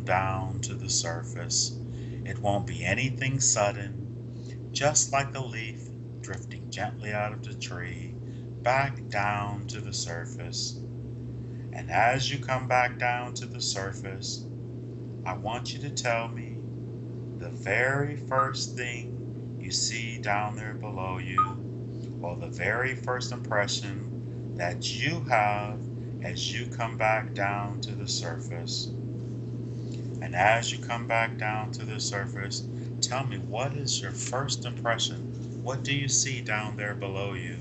come down to the surface. It won't be anything sudden, just like a leaf drifting gently out of the tree, back down to the surface. And as you come back down to the surface, I want you to tell me the very first thing you see down there below you, or the very first impression that you have as you come back down to the surface. And as you come back down to the surface, tell me, what is your first impression? What do you see down there below you?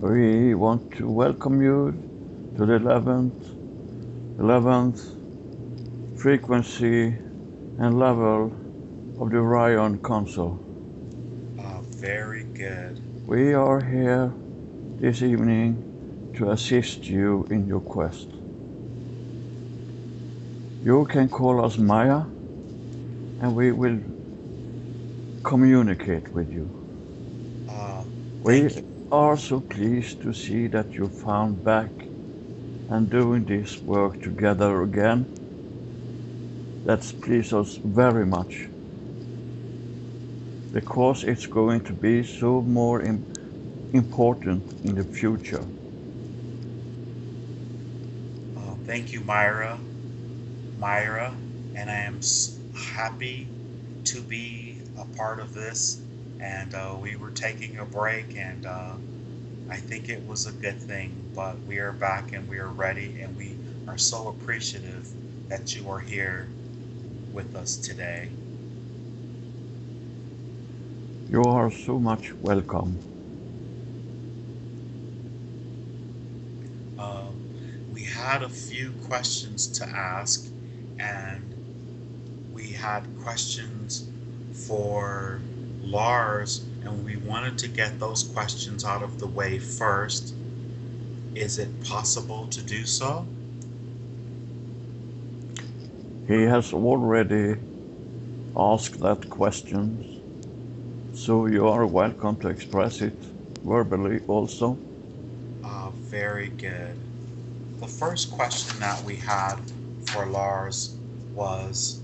We want to welcome you to the 11th frequency and level of the Orion Console. Very good. We are here this evening to assist you in your quest. You can call us Maya and we will communicate with you. We are so pleased to see that you found back and doing this work together again. That pleases us very much, because it's going to be so more important in the future. Thank you, Myra. Myra, and I am happy to be a part of this. And we were taking a break, and I think it was a good thing. But we are back and we are ready, and we are so appreciative that you are here with us today. You are so much welcome. We had a few questions to ask, and we had questions for Lars, and we wanted to get those questions out of the way first. Is it possible to do so? He has already asked that question, so you are welcome to express it verbally also. Very good. The first question that we had for Lars was,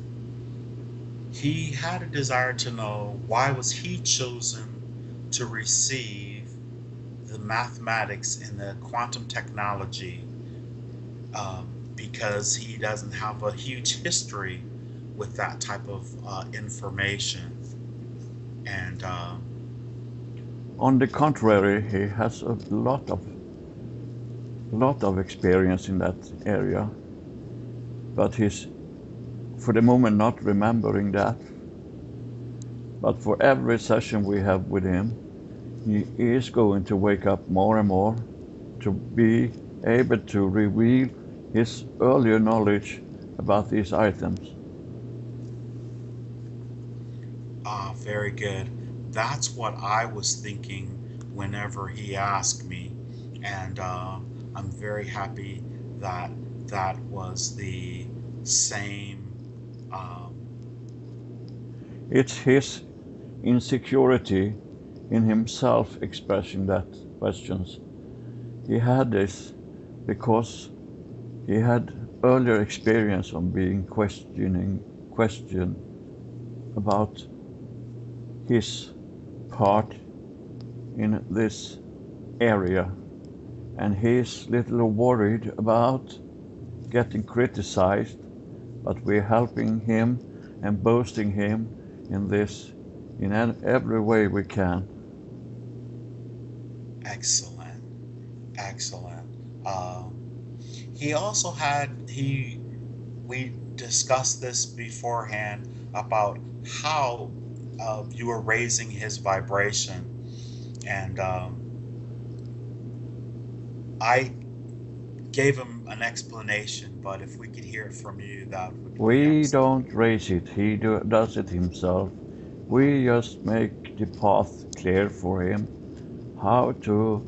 he had a desire to know why was he chosen to receive the mathematics and the quantum technology, because he doesn't have a huge history with that type of information. And On the contrary, he has a lot of experience in that area, but he's for the moment not remembering that. But for every session we have with him, he is going to wake up more and more to be able to reveal his earlier knowledge about these items. very good. That's what I was thinking whenever he asked me. And I'm very happy that that was the same. Um, It's his insecurity in himself expressing that questions. He had this because he had earlier experience on being questioned about his part in this area, and he's little worried about getting criticized, but we're helping him and boosting him in this in every way we can. Excellent, excellent. Um, he also had he we discussed this beforehand about how you were raising his vibration, and I gave him an explanation. But if we could hear it from you, that would be We excellent. don't raise it, he does it himself. We just make the path clear for him, how to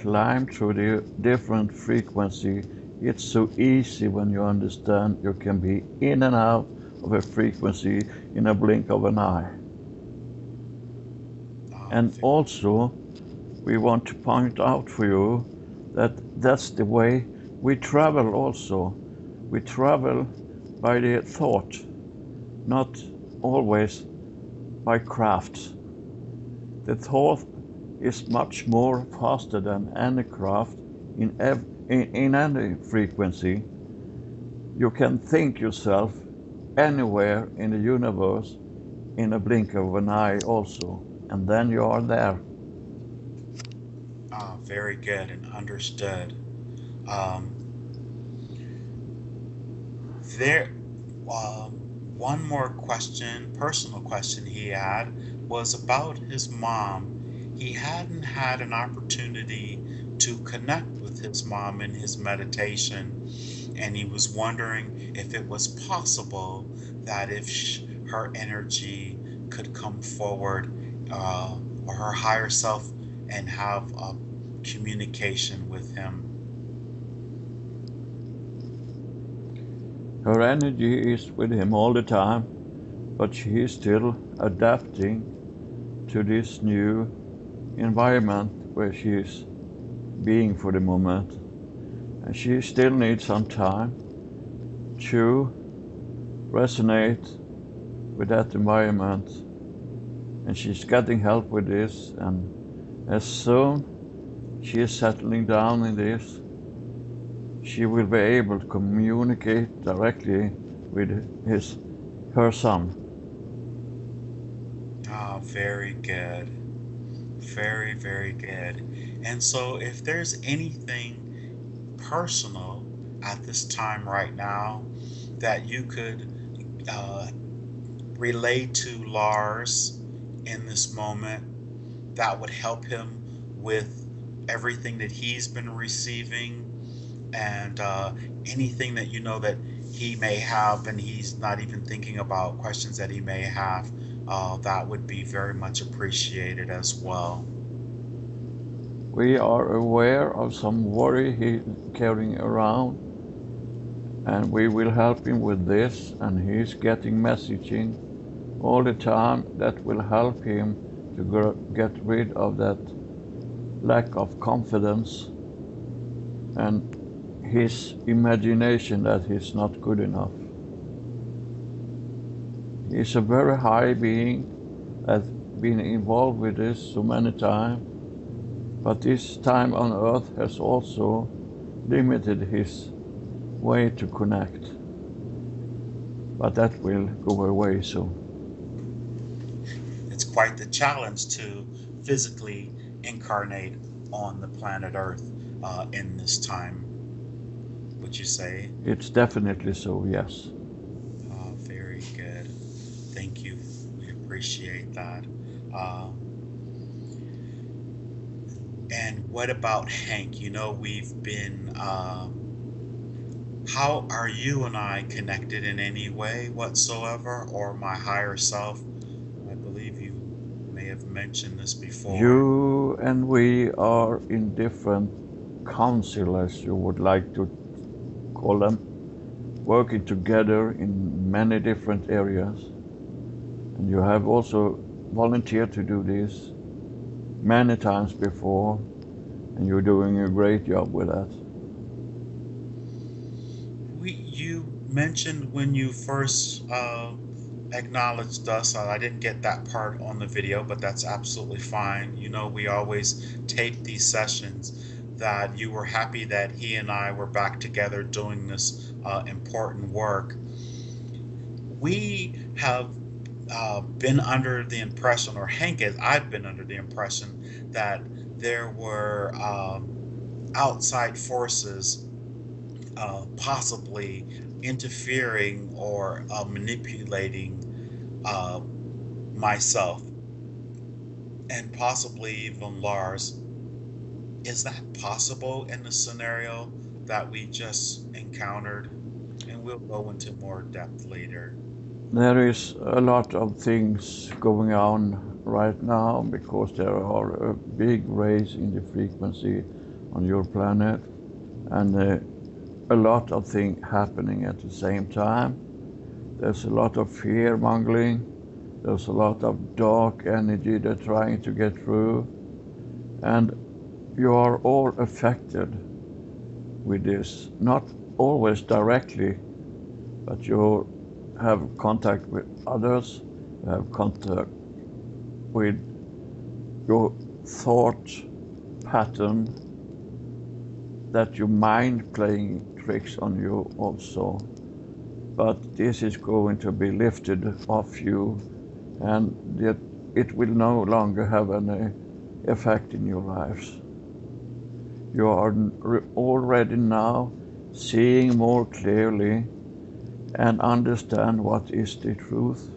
climb through the different frequency. It's so easy when you understand you can be in and out of a frequency in a blink of an eye. And Uh, also, we want to point out for you that that's the way we travel also. We travel by the thought, not always by craft. The thought is much more faster than any craft in any frequency. You can think yourself anywhere in the universe in a blink of an eye also, and then you are there. Very good and understood. Um, there, um, one more question, personal question he had was about his mom. He hadn't had an opportunity to connect with his mom in his meditation, and he was wondering if it was possible that if her energy could come forward, uh, or her higher self, and have a communication with him. Her energy is with him all the time, but she is still adapting to this new environment where she is being for the moment. And she still needs some time to resonate with that environment. And she's getting help with this, and as soon she is settling down in this, she will be able to communicate directly with her son. Very good. Very, very good. And so, if there's anything personal at this time right now that you could uh, relate to Lars in this moment, that would help him with everything that he's been receiving, and anything that you know that he may have and he's not even thinking about, questions that he may have, that would be very much appreciated as well. We are aware of some worry he's carrying around, and we will help him with this, and he's getting messaging all the time that will help him to get rid of that lack of confidence and his imagination that he's not good enough. He's a very high being that's been involved with this so many times, but this time on earth has also limited his way to connect. But that will go away soon. It's quite the challenge to physically incarnate on the planet Earth in this time, would you say? It's definitely so, yes. Very good. Thank you. We appreciate that. Uh, and what about Hank? You know, we've been. How are you and I connected in any way whatsoever, or my higher self? I believe you may have mentioned this before. You and we are in different council, as you would like to call them, working together in many different areas. And you have also volunteered to do this many times before, and you're doing a great job with that. You mentioned when you first acknowledged us. I didn't get that part on the video, but that's absolutely fine. You know, we always tape these sessions, that you were happy that he and I were back together doing this important work. We have been under the impression, or Hank has, I've been under the impression that there were outside forces possibly interfering or manipulating uh, myself, and possibly even Lars. Is that possible in the scenario that we just encountered? And we'll go into more depth later. There is a lot of things going on right now because there are a big raise in the frequency on your planet, and a lot of things happening at the same time. There's a lot of fear mongering. There's a lot of dark energy they're trying to get through. And you are all affected with this, not always directly, but you have contact with others, you have contact with your thought pattern, that your mind playing tricks on you also. But this is going to be lifted off you, and it will no longer have any effect in your lives. You are already now seeing more clearly and understand what is the truth,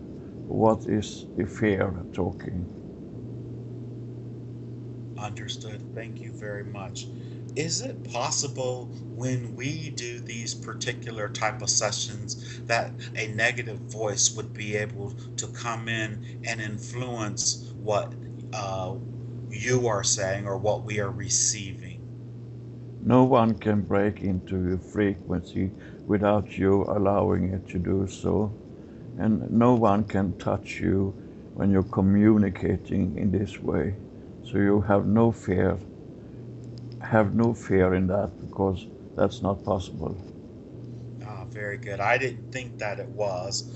what is the fear talking. Understood. Thank you very much. Is it possible when we do these particular type of sessions that a negative voice would be able to come in and influence what uh, you are saying or what we are receiving? No one can break into your frequency without you allowing it to do so, and no one can touch you when you're communicating in this way. So you have no fear in that, because that's not possible. Ah, very good. I didn't think that it was.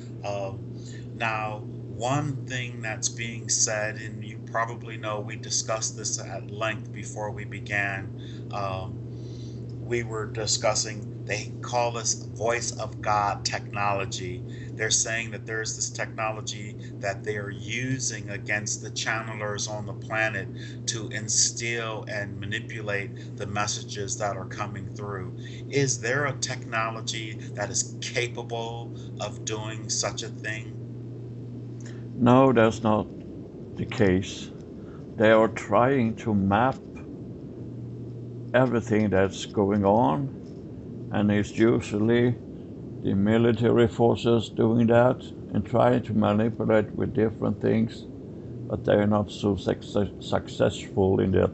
Now, one thing that's being said, and you probably know we discussed this at length before we began. We were discussing, they call this voice of God technology. They're saying that there's this technology that they are using against the channelers on the planet to instill and manipulate the messages that are coming through. Is there a technology that is capable of doing such a thing? No, that's not the case. They are trying to map everything that's going on, and it's usually the military forces doing that and trying to manipulate with different things, but they are not so successful in that.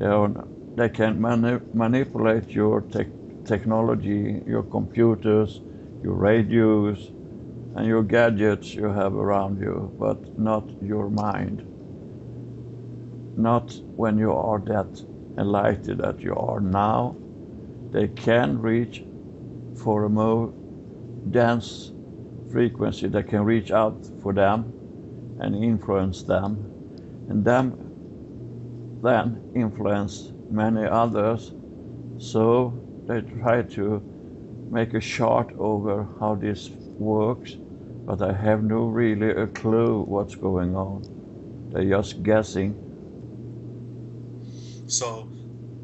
They, are, they can manipulate your technology, your computers, your radios, and your gadgets you have around you, but not your mind. Not when you are that enlightened that you are now. They can reach for a more dense frequency that can reach out for them and influence them, and them then influence many others. So they try to make a chart over how this works, but I have no really a clue what's going on. They're just guessing. So,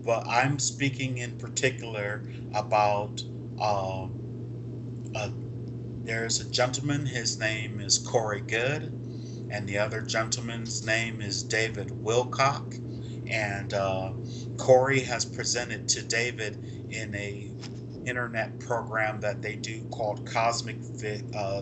but I'm speaking in particular about uh, there's a gentleman, his name is Corey Good, and the other gentleman's name is David Wilcock. And Corey has presented to David in a internet program that they do called Cosmic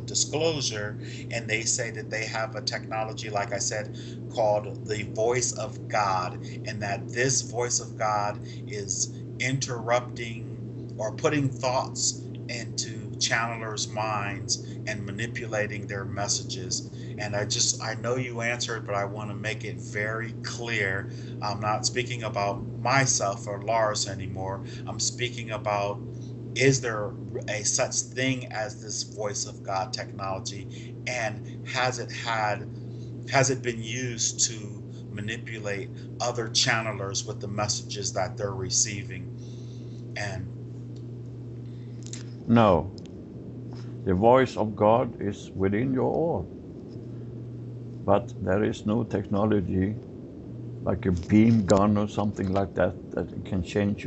Disclosure, and they say that they have a technology, like I said, called the Voice of God, and that this Voice of God is interrupting or putting thoughts into channelers' minds and manipulating their messages. And I know you answered, but I want to make it very clear. I'm not speaking about myself or Lars anymore. I'm speaking about, is there a such thing as this voice of God technology, and has it been used to manipulate other channelers with the messages that they're receiving? And No, the voice of God is within your all, but there is no technology like a beam gun or something like that that can change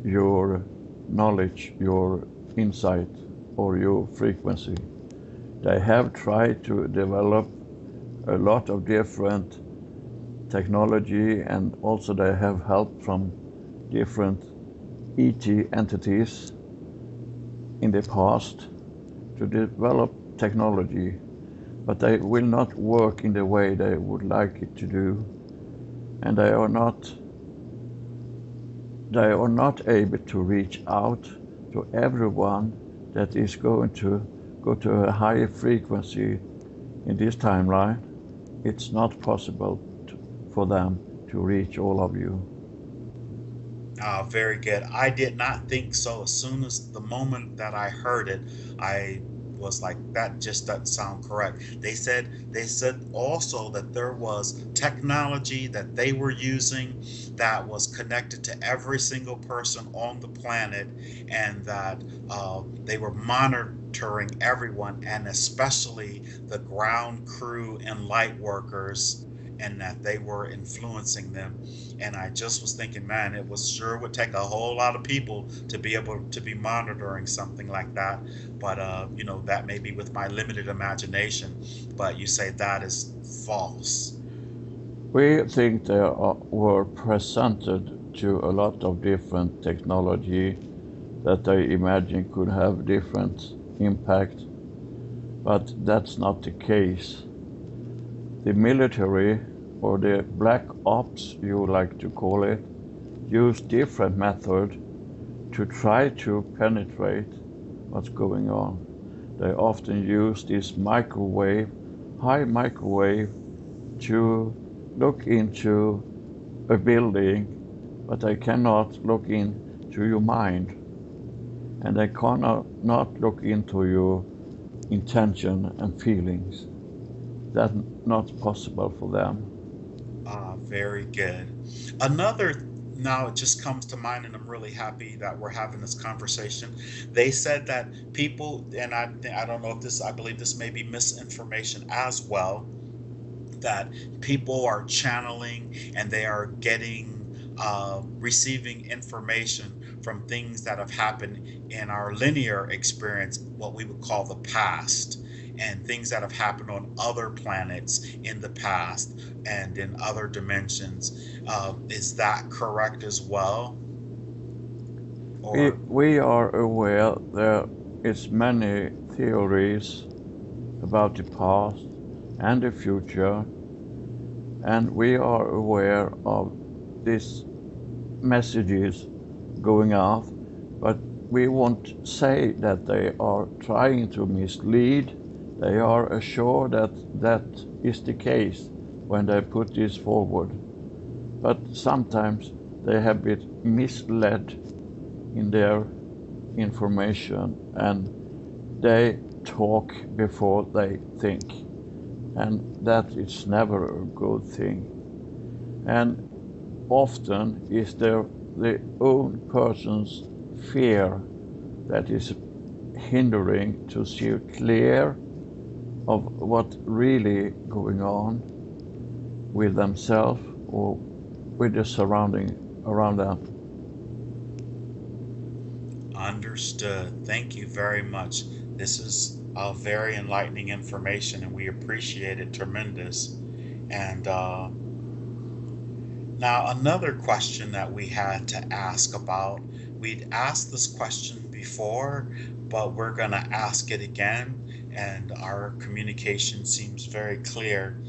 your knowledge, your insight, or your frequency. They have tried to develop a lot of different technology, and also they have help from different ET entities in the past to develop technology, but they will not work in the way they would like it to do, and they are not able to reach out to everyone that is going to go to a higher frequency in this timeline. It's not possible for them to reach all of you. Very good. I did not think so. As soon as the moment that I heard it, I was like, that just doesn't sound correct. They said also that there was technology that they were using that was connected to every single person on the planet, and that they were monitoring everyone, and especially the ground crew and light workers, and that they were influencing them. And I just was thinking, man, it was sure would take a whole lot of people to be able to be monitoring something like that. But that may be with my limited imagination. But you say that is false. We think were presented to a lot of different technology that they imagine could have different impact, but that's not the case. The military, or the black ops you like to call it, use different methods to try to penetrate what's going on. They often use this high microwave, to look into a building, but they cannot look into your mind, and they cannot not look into your intention and feelings. That's not possible for them. Very good. Another, now it just comes to mind, and I'm really happy that we're having this conversation. They said that people, and I don't know if this, I believe this may be misinformation as well, that people are channeling and they are getting receiving information from things that have happened in our linear experience, what we would call the past, and things that have happened on other planets in the past and in other dimensions. Is that correct as well? Or We are aware there is many theories about the past and the future, and we are aware of these messages going out, but we won't say that they are trying to mislead. They are assured that that is the case when they put this forward. But sometimes they have been misled in their information, and they talk before they think, and that is never a good thing. And often is the own person's fear that is hindering to see clear of what really going on with themselves or with the surrounding around them. understood. Thank you very much. This is very enlightening information, and we appreciate it tremendous. And now, another question that we had to ask about, we'd asked this question before, but we're going to ask it again, and our communication seems very clear.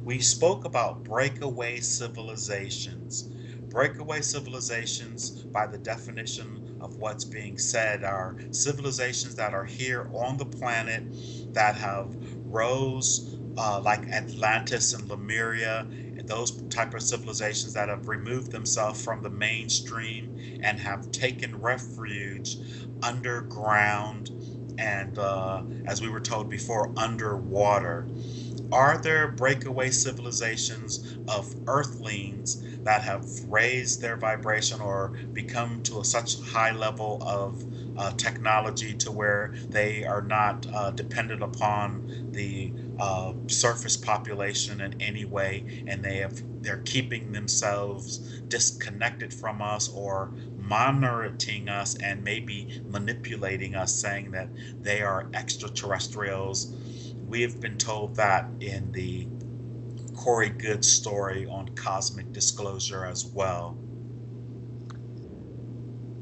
We spoke about breakaway civilizations. Breakaway civilizations, by the definition of what's being said, are civilizations that are here on the planet that have rose, like Atlantis and Lemuria, and those type of civilizations that have removed themselves from the mainstream and have taken refuge underground and, as we were told before, underwater. Are there breakaway civilizations of earthlings that have raised their vibration or become to a such high level of technology to where they are not dependent upon the surface population in any way, and they're keeping themselves disconnected from us or monitoring us and maybe manipulating us, saying that they are extraterrestrials? We have been told that in the Corey Good story on cosmic disclosure as well.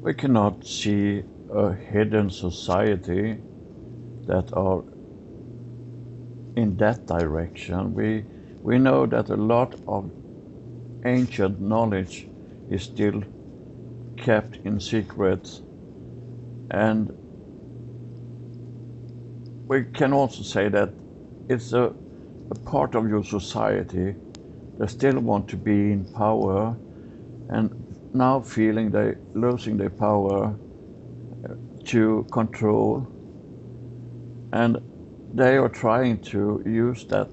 We cannot see a hidden society that are in that direction. We know that a lot of ancient knowledge is still kept in secret, and we can also say that it's a part of your society They still want to be in power, and now feeling they losing their power to control, and they are trying to use that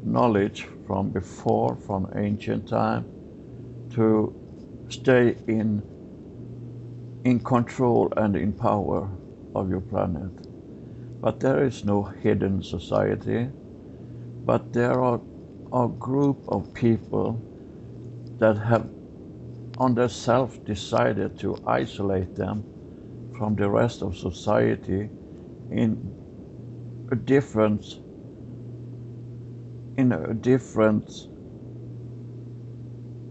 knowledge from before, from ancient time, to stay in control and in power of your planet. But there is no hidden society, but there are a group of people that have on their self decided to isolate them from the rest of society in a different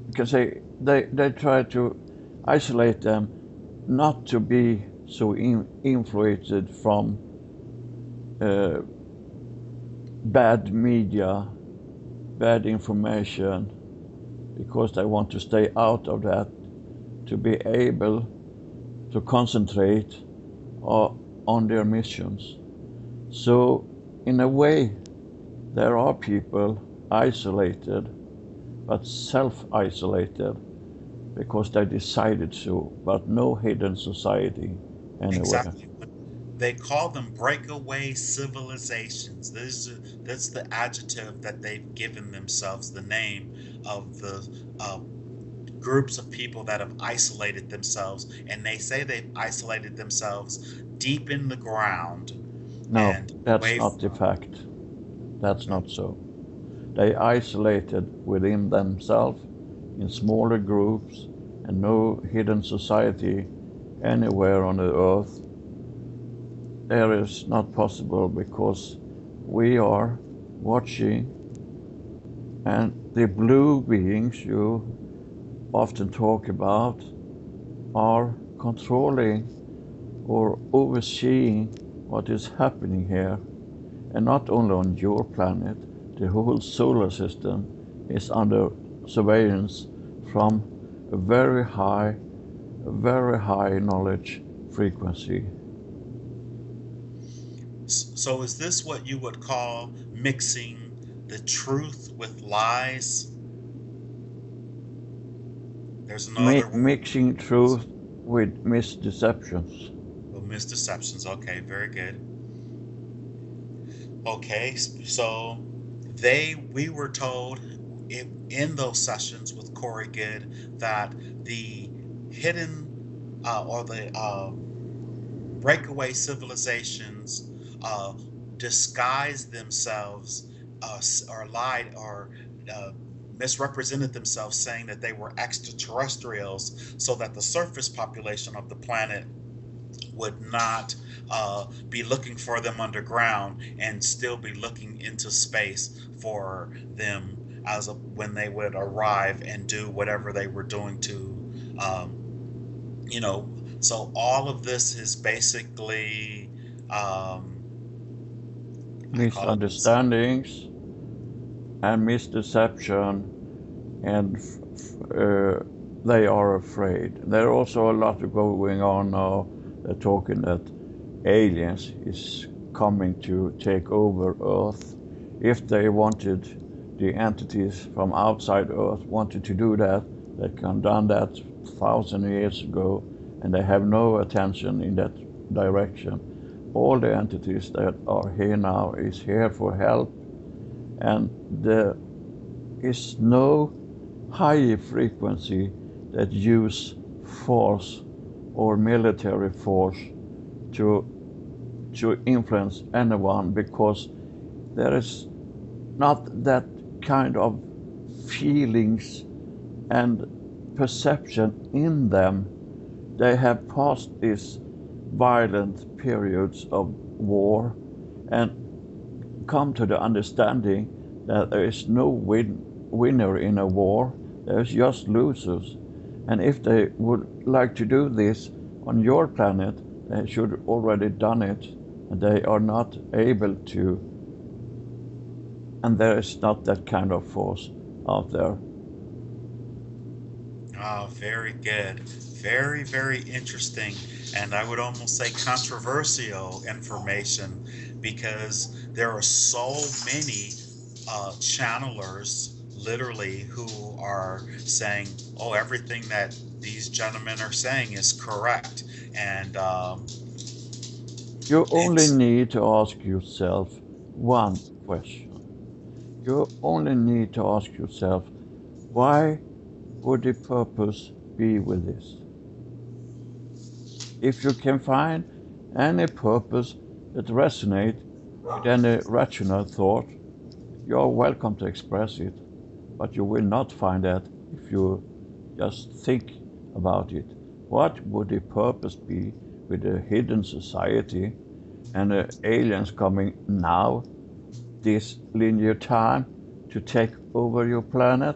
you can say they try to isolate them not to be so influenced from uh, bad media, bad information, because they want to stay out of that, to be able to concentrate on their missions. So, in a way, there are people isolated, but self-isolated, because they decided to, but no hidden society anywhere. Exactly. They call them breakaway civilizations. That's the adjective that they've given themselves, the name of the groups of people that have isolated themselves. And they say they've isolated themselves deep in the ground No, and that's away not the from. fact. That's Okay. not so. They isolated within themselves in smaller groups and no hidden society anywhere on the earth. There is not possible because we are watching, and the blue beings you often talk about are controlling or overseeing what is happening here. And not only on your planet, the whole solar system is under surveillance from a very high knowledge frequency. So, is this what you would call mixing the truth with lies? There's another word. Mixing truth with misdeceptions. Well, misdeceptions. Okay, very good. Okay, so we were told in those sessions with Corey Good that the hidden or the breakaway civilizations uh, disguised themselves or lied or uh, misrepresented themselves, saying that they were extraterrestrials, so that the surface population of the planet would not be looking for them underground and still be looking into space for them when they would arrive and do whatever they were doing to, you know. So all of this is basically, I call it this. Misunderstandings and misdeception, and they are afraid. There are also a lot going on now. They're talking that aliens is coming to take over Earth. If they wanted, the entities from outside Earth wanted to do that, they could have done that 1,000 years ago, and they have no attention in that direction. All the entities that are here now is here for help, and there is no higher frequency that use force or military force to influence anyone, because there is not that kind of feelings and perception in them. They have passed these violent periods of war and come to the understanding that there is no winner in a war, there's just losers. And if they would like to do this on your planet, they should already done it, and they are not able to, and there is not that kind of force out there. Oh, very good. Very, very interesting. And I would almost say controversial information, because there are so many channelers literally who are saying, "Oh, everything that these gentlemen are saying is correct," and You only it's need to ask yourself one question. You only need to ask yourself, why would the purpose be with this? If you can find any purpose that resonates with any rational thought, you are welcome to express it, but you will not find that if you just think about it. What would the purpose be with a hidden society and the aliens coming now, this linear time, to take over your planet,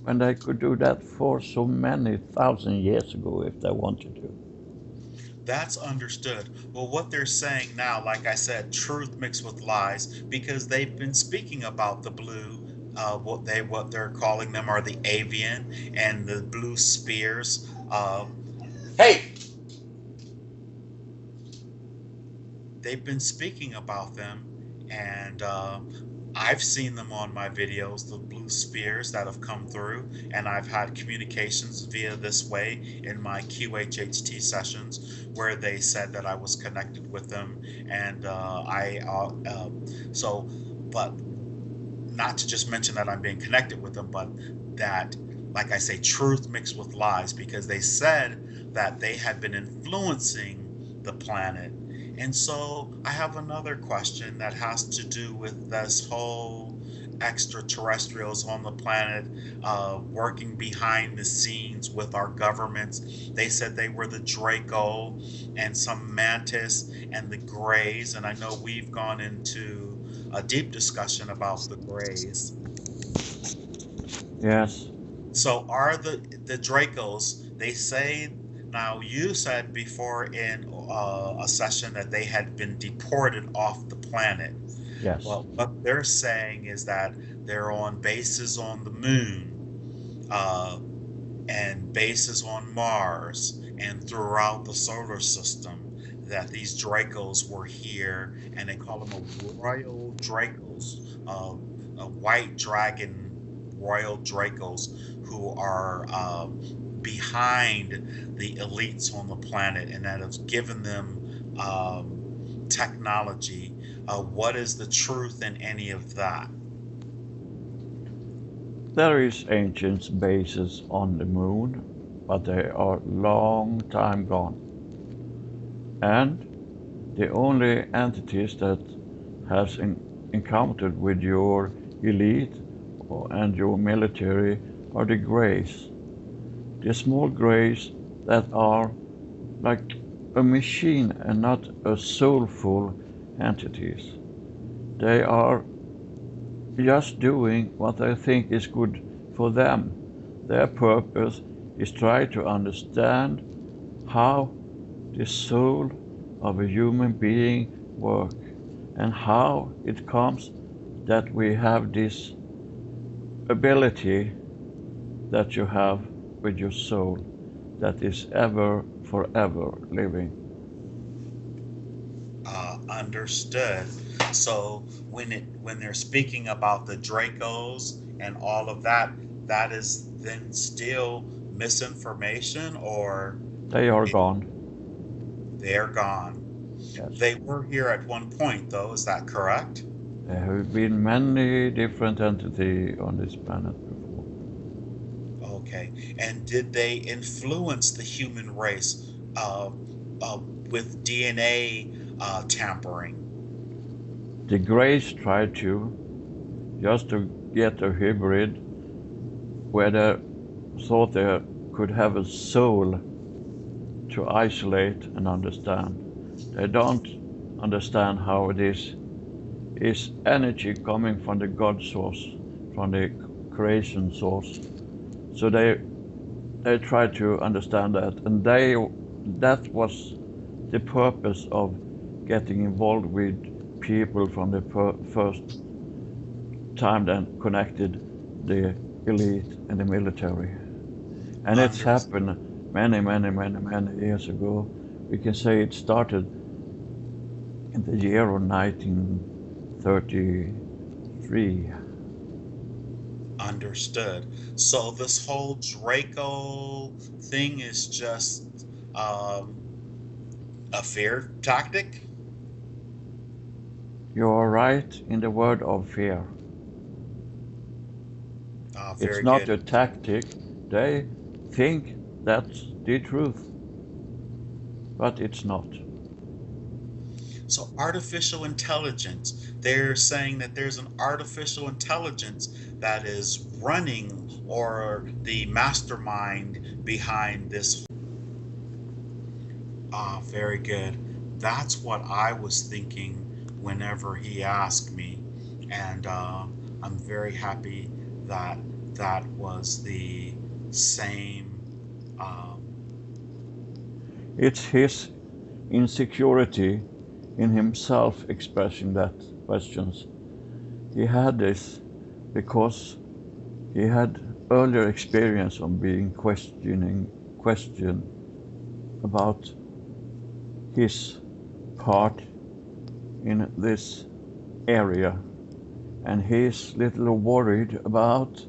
when they could do that for so many thousand years ago if they wanted to? that's understood. Well, what they're saying now, like I said, truth mixed with lies, because they've been speaking about the blue. What they're calling them are the avian and the blue spears. Hey, they've been speaking about them, and I've seen them on my videos, the blue spears that have come through, and I've had communications via this way in my QHHT sessions where they said that I was connected with them, and but not to just mention that I'm being connected with them, but that, like I say, truth mixed with lies, because they said that they had been influencing the planet. And so I have another question that has to do with this whole extraterrestrials on the planet working behind the scenes with our governments. They said they were the Draco and some mantis and the Greys, and I know we've gone into a deep discussion about the Greys. Yes, So are the Dracos? They say now. You said before in a session that they had been deported off the planet. yes. Well, what they're saying is that they're on bases on the moon, and bases on Mars and throughout the solar system. That these Dracos were here, and they call them a royal Dracos, a white dragon royal Dracos, who are behind the elites on the planet, and that has given them technology. What is the truth in any of that? There is ancient bases on the moon, but they are long time gone. And the only entities that has encountered with your elite and your military are the Greys. The small Greys that are like a machine and not a soulful entities. They are just doing what they think is good for them. Their purpose is try to understand how the soul of a human being works and how it comes that we have this ability that you have with your soul that is ever forever living. Understood. So when they're speaking about the Dracos and all of that, that is then still misinformation, or They are it, gone. they're gone. Yes. They were here at one point, though. Is that correct? There have been many different entities on this planet before. Okay. And did they influence the human race with DNA tampering? The Greys tried to, just to get a hybrid where they thought they could have a soul to isolate and understand. They don't understand how this is energy coming from the God source, from the creation source. So they try to understand that, and that was the purpose of getting involved with people from the first time then connected the elite and the military. And it's Under, happened many years ago. We can say it started in the year of 1933. Understood. So this whole Draco thing is just um, a fear tactic? You are right in the word of fear. It's Very not good. a tactic. They think that's the truth, but it's not. So, artificial intelligence, they're saying that there's an artificial intelligence that is running or the mastermind behind this. Very good. That's what I was thinking whenever he asked me. And I'm very happy that that was the same. Um, It's his insecurity in himself expressing that questions. He had this because he had earlier experience of being questioned about his part in this area, and he's little worried about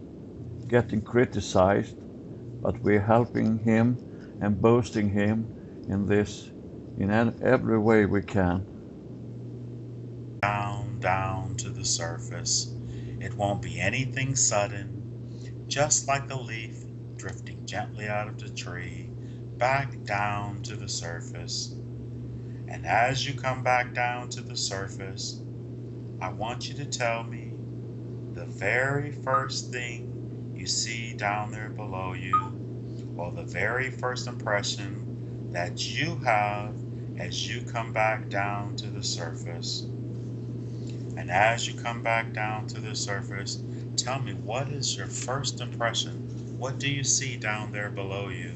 getting criticized, but we're helping him and boosting him in this in every way we can. down, down to the surface. It won't be anything sudden, just like a leaf drifting gently out of the tree, back down to the surface. And as you come back down to the surface, I want you to tell me the very first thing you see down there below you, or the very first impression that you have as you come back down to the surface. And as you come back down to the surface, tell me, what is your first impression? What do you see down there below you?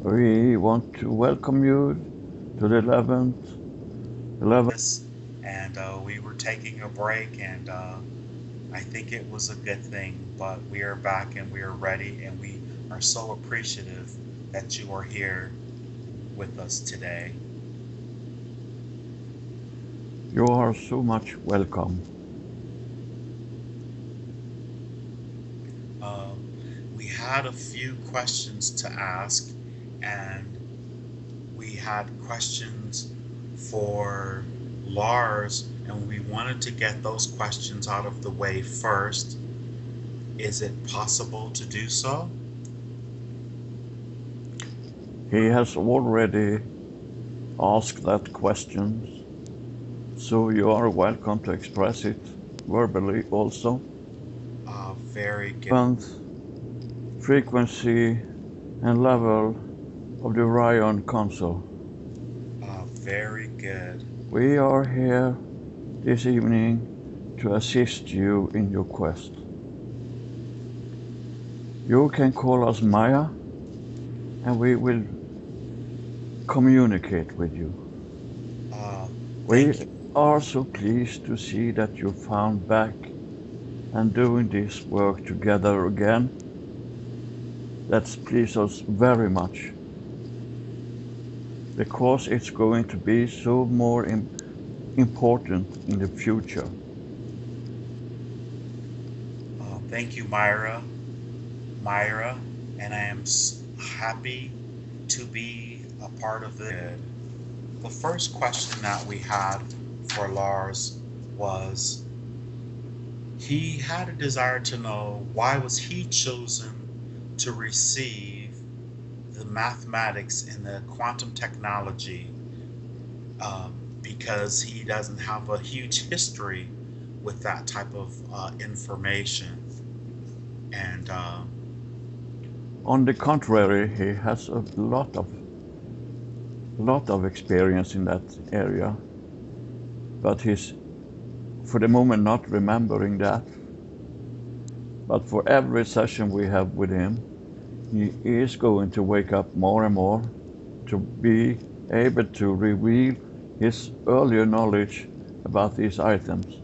We want to welcome you to the 11th. And we were taking a break, and I think it was a good thing, but we are back and we are ready, and we are so appreciative that you are here with us today. You are so much welcome. We had a few questions to ask, and we had questions for Lars, and we wanted to get those questions out of the way first. Is it possible to do so? He has already asked that question, so you are welcome to express it verbally also. Very good. Frequency and level of the Orion console. Very good. We are here this evening to assist you in your quest. You can call us Maya, and we will communicate with you. We are so pleased to see that you found back and doing this work together again. That's pleased us very much, because it's going to be so more important in the future. Thank you, Myra. Myra, and I am happy to be a part of this. The first question that we had for Lars was, he had a desire to know why was he chosen to receive the mathematics and the quantum technology, because he doesn't have a huge history with that type of information. And On the contrary, he has a lot of experience in that area, but he's for the moment not remembering that. But for every session we have with him, he is going to wake up more and more to be able to reveal his earlier knowledge about these items.